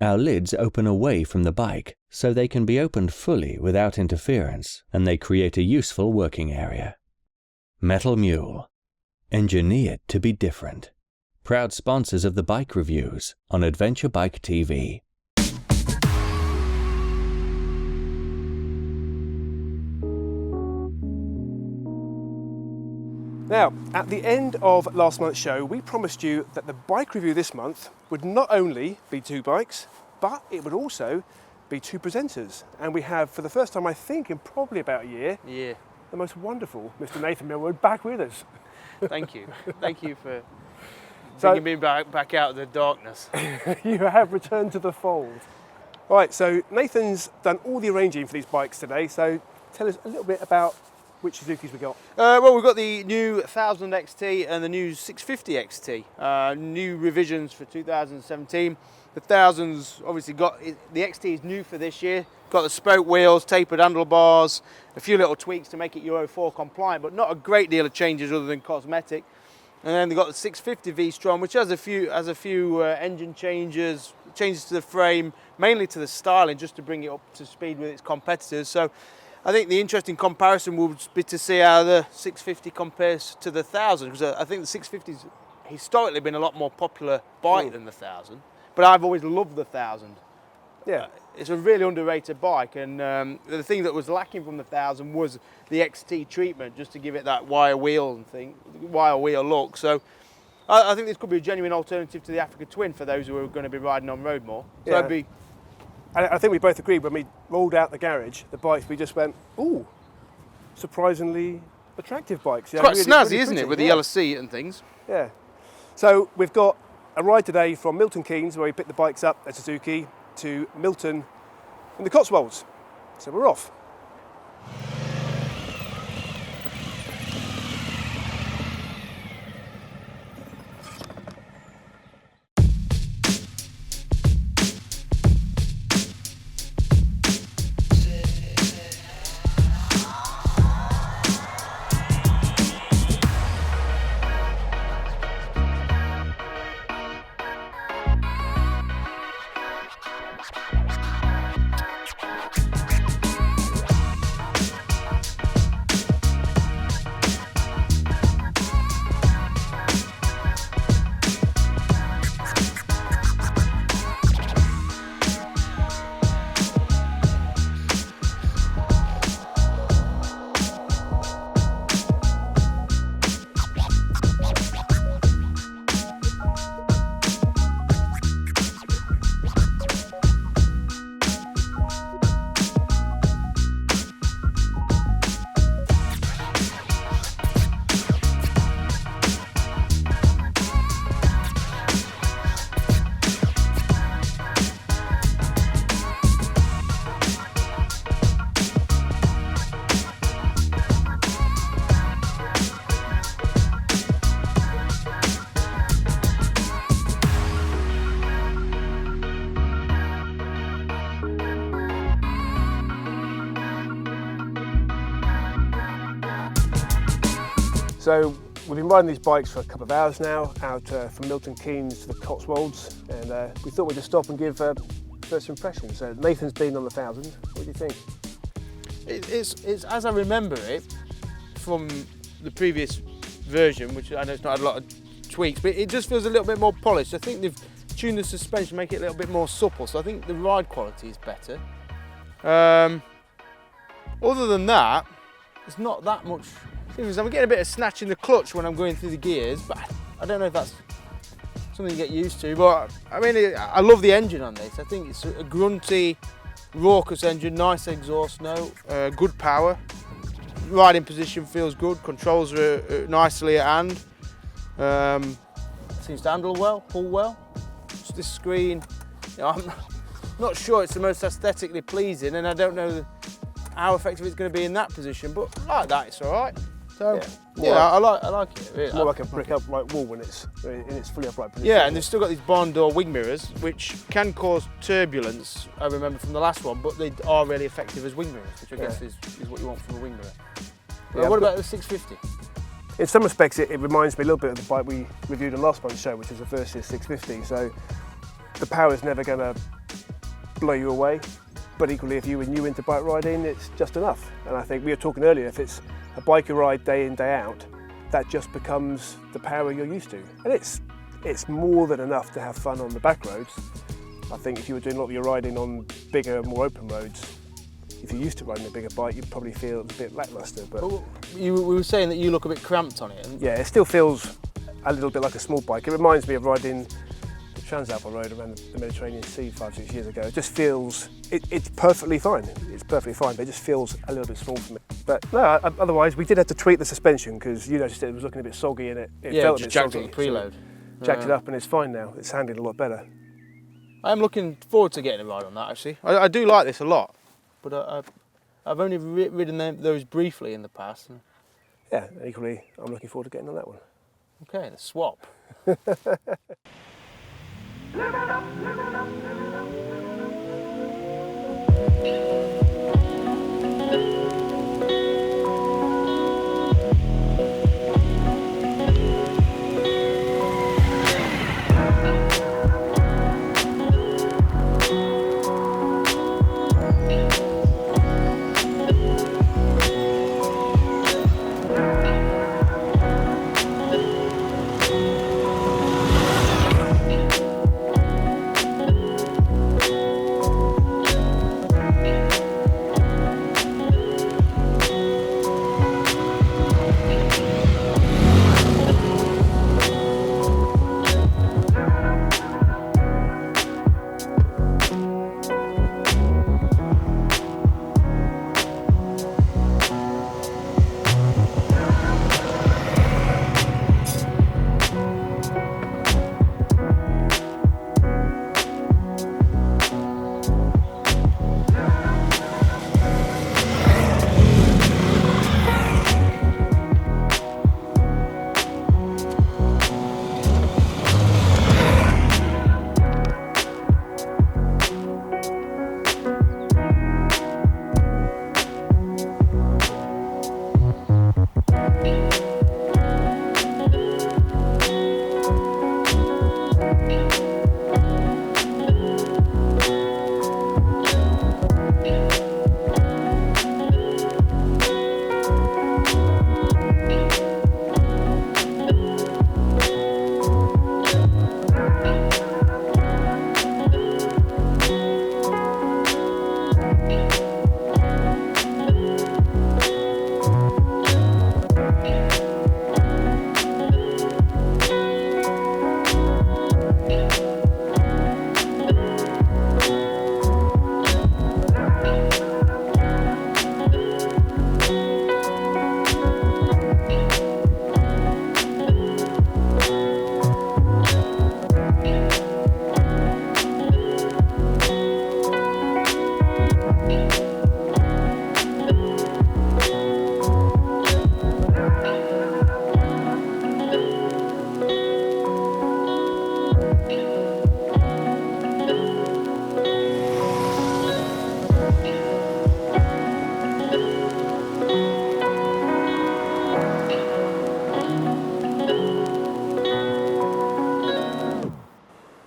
Our lids open away from the bike, so they can be opened fully without interference, and they create a useful working area. Metal Mule. Engineered to be different. Proud sponsors of the bike reviews on Adventure Bike TV. Now, at the end of last month's show, we promised you that the bike review this month would not only be two bikes, but it would also be two presenters. And we have, for the first time, I think, in probably about a year, the most wonderful Mr. Nathan Millward back with us. Thank you. Thank you for bringing me back out of the darkness. You have returned to the fold. Right, so Nathan's done all the arranging for these bikes today, so tell us a little bit about which Suzukis we got. Well, we've got the new 1000 XT and the new 650 XT. New revisions for 2017. The 1000's obviously got, the XT is new for this year. Got the spoke wheels, tapered handlebars, a few little tweaks to make it Euro 4 compliant, but not a great deal of changes other than cosmetic. And then they've got the 650 V-Strom, which has a few engine changes to the frame, mainly to the styling, just to bring it up to speed with its competitors. So I think the interesting comparison will be to see how the 650 compares to the 1000, because I think the 650's historically been a lot more popular bike than the 1000, but I've always loved the 1000. Yeah. It's a really underrated bike, and the thing that was lacking from the 1000 was the XT treatment, just to give it that wire wheel look. So I think this could be a genuine alternative to the Africa Twin for those who are going to be riding on road more. So yeah. I think we both agreed when we rolled out the garage, the bikes, we just went, ooh, surprisingly attractive bikes. It's quite snazzy, isn't it, with the yellow seat and things? Yeah. So we've got a ride today from Milton Keynes, where we picked the bikes up at Suzuki, to Milton in the Cotswolds. So we're off. So we've been riding these bikes for a couple of hours now, out from Milton Keynes to the Cotswolds, and we thought we'd just stop and give first impressions. So Nathan's been on the 1000. What do you think? It's as I remember it from the previous version, which I know it's not had a lot of tweaks, but it just feels a little bit more polished. I think they've tuned the suspension to make it a little bit more supple, so I think the ride quality is better. Other than that, it's not that much. I'm getting a bit of snatch in the clutch when I'm going through the gears, but I don't know if that's something you get used to. But I mean, I love the engine on this. I think it's a grunty, raucous engine, nice exhaust note, good power. Riding position feels good, controls are nicely at hand. Seems to handle well, pull well. Just this screen, you know, I'm not sure it's the most aesthetically pleasing, and I don't know how effective it's going to be in that position, but like that, it's all right. So yeah, I like it. Really. It's more like a brick upright wall when it's in its fully upright position. Yeah, and they've still got these barn door wing mirrors, which can cause turbulence, I remember from the last one, but they are really effective as wing mirrors, which I guess is what you want from a wing mirror. Yeah, what about the 650? In some respects, it reminds me a little bit of the bike we reviewed on last month's show, which is the Versys 650. So the power is never going to blow you away. But equally, if you were new into bike riding, it's just enough. And I think we were talking earlier, if it's a bike you ride day in, day out, that just becomes the power you're used to. And it's more than enough to have fun on the back roads. I think if you were doing a lot of your riding on bigger, more open roads, if you're used to riding a bigger bike, you'd probably feel a bit lacklustre. But we were saying that you look a bit cramped on it. yeah, it still feels a little bit like a small bike. It reminds me of riding the Transalpine Road around the Mediterranean Sea 5-6 years ago. It just feels, it's perfectly fine. It's perfectly fine, but it just feels a little bit small for me. But no, otherwise we did have to tweak the suspension because you noticed it was looking a bit soggy and it felt a bit jacked soggy. up the preload. So jacked it up and it's fine now. It's handling a lot better. I'm looking forward to getting a ride on that actually. I do like this a lot, but I've only ridden those briefly in the past. Yeah, equally I'm looking forward to getting on that one. Okay, the swap.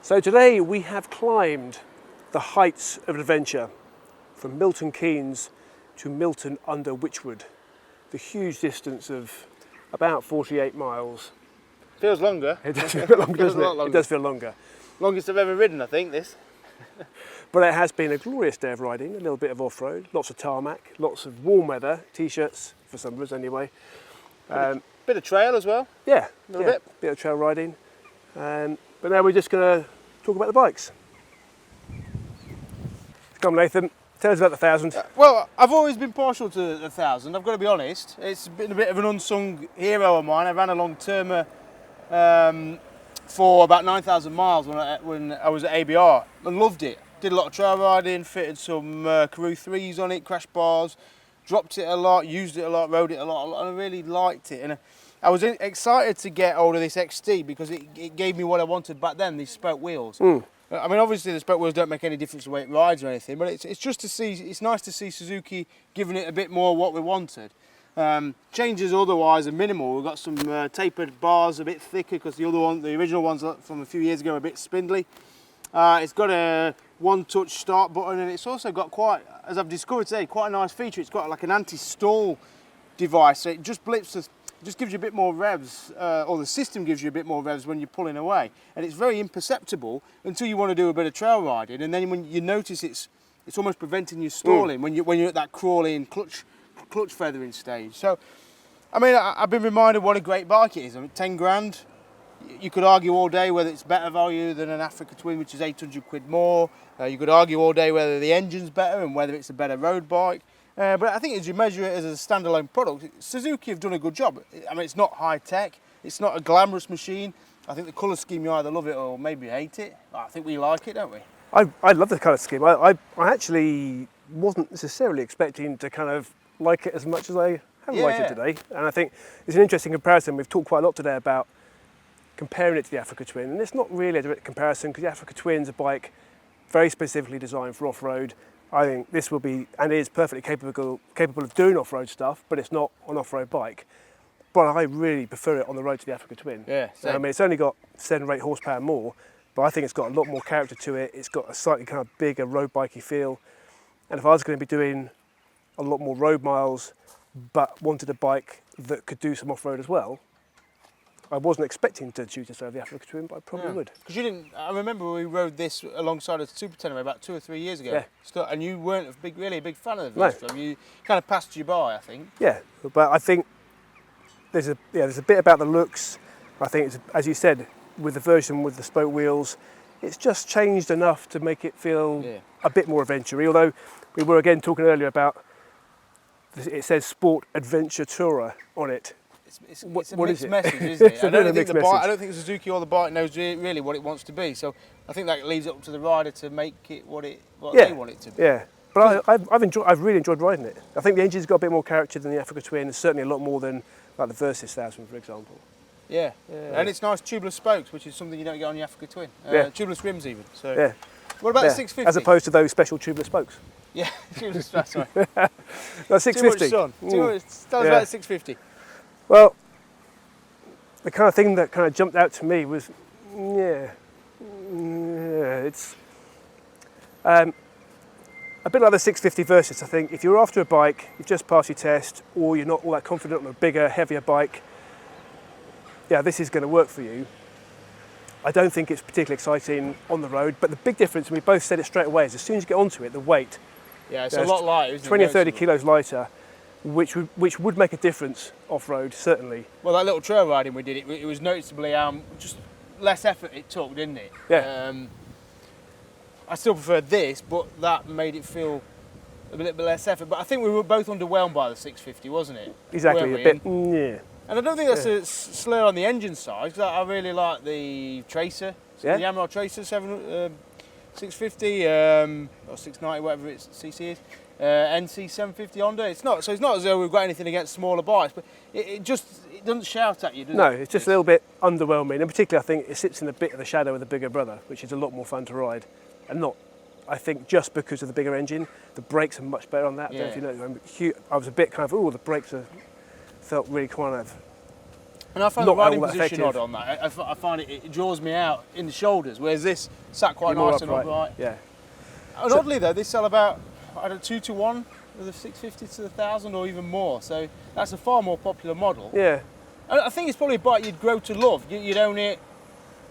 So today we have climbed the heights of adventure from Milton Keynes to Milton under Wychwood, the huge distance of about 48 miles. Feels longer. It does feel a bit longer, doesn't Feels a lot it? It does feel longer. Longest I've ever ridden, I think, this. But it has been a glorious day of riding, a little bit of off-road, lots of tarmac, lots of warm weather, t-shirts, for some of us anyway. Bit of trail as well. Yeah, A little bit of trail riding. But now we're just going to talk about the bikes. Come on, Nathan, tell us about the 1000. Well, I've always been partial to the 1000, I've got to be honest. It's been a bit of an unsung hero of mine. I ran a long-termer for about 9,000 miles when I was at ABR. I loved it. Did a lot of trail riding, fitted some Karoo 3s on it, crash bars, dropped it a lot, used it a lot, rode it a lot, and I really liked it. And I was excited to get hold of this XT because it gave me what I wanted back then, these spoke wheels. I mean, obviously the spoke wheels don't make any difference to the way it rides or anything, but it's just to see, it's nice to see Suzuki giving it a bit more what we wanted. Changes otherwise are minimal. We've got some tapered bars, a bit thicker because the original ones from a few years ago are a bit spindly. It's got a one-touch start button, and it's also got quite, as I've discovered today, quite a nice feature. It's got like an anti-stall device, so it just just gives you a bit more revs, or the system gives you a bit more revs when you're pulling away, and it's very imperceptible until you want to do a bit of trail riding, and then when you notice it's almost preventing you stalling when you're at that crawling clutch feathering stage. So, I mean, I've been reminded what a great bike it is. I mean, 10 grand. You could argue all day whether it's better value than an Africa Twin, which is 800 quid more. You could argue all day whether the engine's better and whether it's a better road bike. But I think as you measure it as a standalone product, Suzuki have done a good job. I mean, it's not high tech, it's not a glamorous machine. I think the colour scheme, you either love it or maybe hate it. I think we like it, don't we? I love the colour scheme. I actually wasn't necessarily expecting to kind of like it as much as I have liked it today. And I think it's an interesting comparison. We've talked quite a lot today about comparing it to the Africa Twin, and it's not really a direct comparison because the Africa Twin's a bike very specifically designed for off-road. I think this will be, and is perfectly capable of doing off-road stuff, but it's not an off-road bike. But I really prefer it on the road to the Africa Twin. Yeah, same. I mean, it's only got 7 or 8 horsepower more, but I think it's got a lot more character to it. It's got a slightly kind of bigger road bikey feel. And if I was going to be doing a lot more road miles, but wanted a bike that could do some off-road as well, I wasn't expecting to choose this over the Africa Twin, but I probably would. Because you didn't. I remember we rode this alongside a Super Tenere about 2 or 3 years ago. Yeah. And you weren't really a big fan of the V-Strom. You kind of passed you by, I think. Yeah, but I think there's a bit about the looks. I think it's, as you said, with the version with the spoke wheels, it's just changed enough to make it feel a bit more adventure-y. Although we were again talking earlier about, it says Sport Adventure Tourer on it. It's a mixed message, isn't it? I don't think Suzuki or the bike knows really what it wants to be. So I think that leaves it up to the rider to make it what they want it to be. Yeah, but I've really enjoyed riding it. I think the engine's got a bit more character than the Africa Twin, and certainly a lot more than like the Versys 1000, for example. Yeah, and it's nice tubeless spokes, which is something you don't get on the Africa Twin. Tubeless rims even. So. Yeah. What about the 650? As opposed to those special tubeless spokes. Yeah, tubeless spokes. Sorry. No, 650. Too much sun. Tell us about the 650. Well, the kind of thing that kind of jumped out to me was, it's a bit like the 650 Versys. I think if you're after a bike, you've just passed your test, or you're not all that confident on a bigger, heavier bike, this is going to work for you. I don't think it's particularly exciting on the road, but the big difference, and we both said it straight away, is as soon as you get onto it, the weight. Yeah, it's a lot lighter, isn't it? 20 or 30 kilos lighter, which would make a difference off-road, certainly. Well, that little trail riding we did, it was noticeably just less effort it took, didn't it? Yeah. I still preferred this, but that made it feel a little bit less effort. But I think we were both underwhelmed by the 650, wasn't it? Exactly, a bit, yeah. And I don't think that's a slur on the engine side, because I really like the Tracer, the Yamaha Tracer 650 or 690, whatever its CC is, NC 750 Honda. It's not as though we've got anything against smaller bikes, but it doesn't shout at you, does it? No, it's just a little bit underwhelming, and particularly I think it sits in a bit of the shadow of the bigger brother, which is a lot more fun to ride, and not, I think, just because of the bigger engine. The brakes are much better on that. Yeah. I don't know if you know, I was a bit kind of, the brakes felt really kind of. And I find the riding position odd on that. I find it draws me out in the shoulders, whereas this sat quite nice and upright. Yeah. And oddly though, they sell about 2 to 1 with the 650 to the 1000 or even more. So that's a far more popular model. Yeah. And I think it's probably a bike you'd grow to love. You'd own it,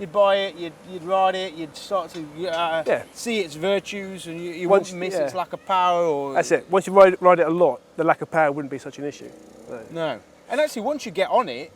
you'd buy it, you'd ride it, you'd start to see its virtues, and you wouldn't miss its lack of power. Or that's it. Once you ride it a lot, the lack of power wouldn't be such an issue. No. And actually, once you get on it,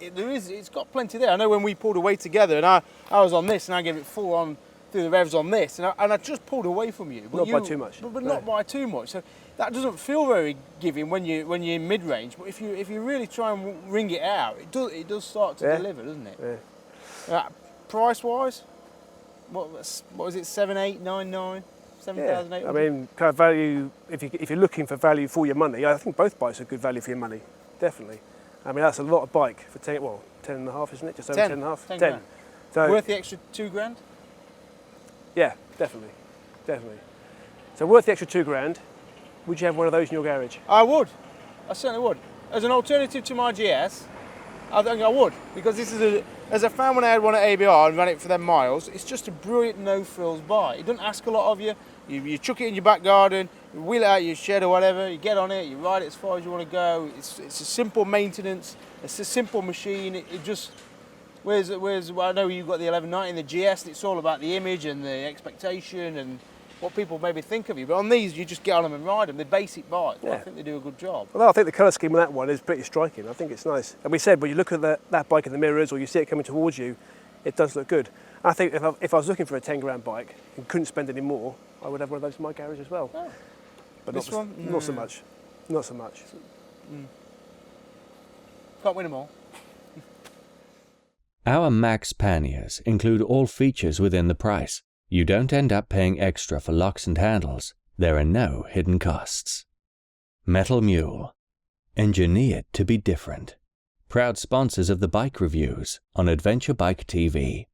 it's got plenty there. I know when we pulled away together, and I was on this, and I gave it full on through the revs on this, and I just pulled away from you. But not by too much. But not by too much. So that doesn't feel very giving when you're in mid-range. But if you really try and wring it out, it does start to deliver, doesn't it? Yeah. Price-wise, what was it? 7,899, 7,800. I mean, kind of value. If you're looking for value for your money, I think both bikes are good value for your money. Definitely. I mean, that's a lot of bike for 10 and a half, isn't it? Just over 10 and a half. 10. So, worth the extra $2,000? Yeah, definitely. So worth the extra $2,000. Would you have one of those in your garage? I would. I certainly would. As an alternative to my GS, I think I would, because this is as a fan, when I had one at ABR and ran it for them miles, it's just a brilliant no-frills bike. It doesn't ask a lot of you. You chuck it in your back garden, you wheel it out your shed or whatever, you get on it, you ride it as far as you want to go. It's a simple maintenance, it's a simple machine. It just, whereas well, I know you've got the 1190 and the GS, and it's all about the image and the expectation and what people maybe think of you. But on these, you just get on them and ride them. They're basic bikes, but I think they do a good job. Well, I think the colour scheme on that one is pretty striking. I think it's nice. And we said, when you look at that bike in the mirrors or you see it coming towards you, it does look good. I think if I was looking for a 10 grand bike and couldn't spend any more, I would have one of those in my garage as well. Oh. But this one? Not so much. Not so much. Can't win them all. Our Max Panniers include all features within the price. You don't end up paying extra for locks and handles. There are no hidden costs. Metal Mule. Engineered to be different. Proud sponsors of the bike reviews on Adventure Bike TV.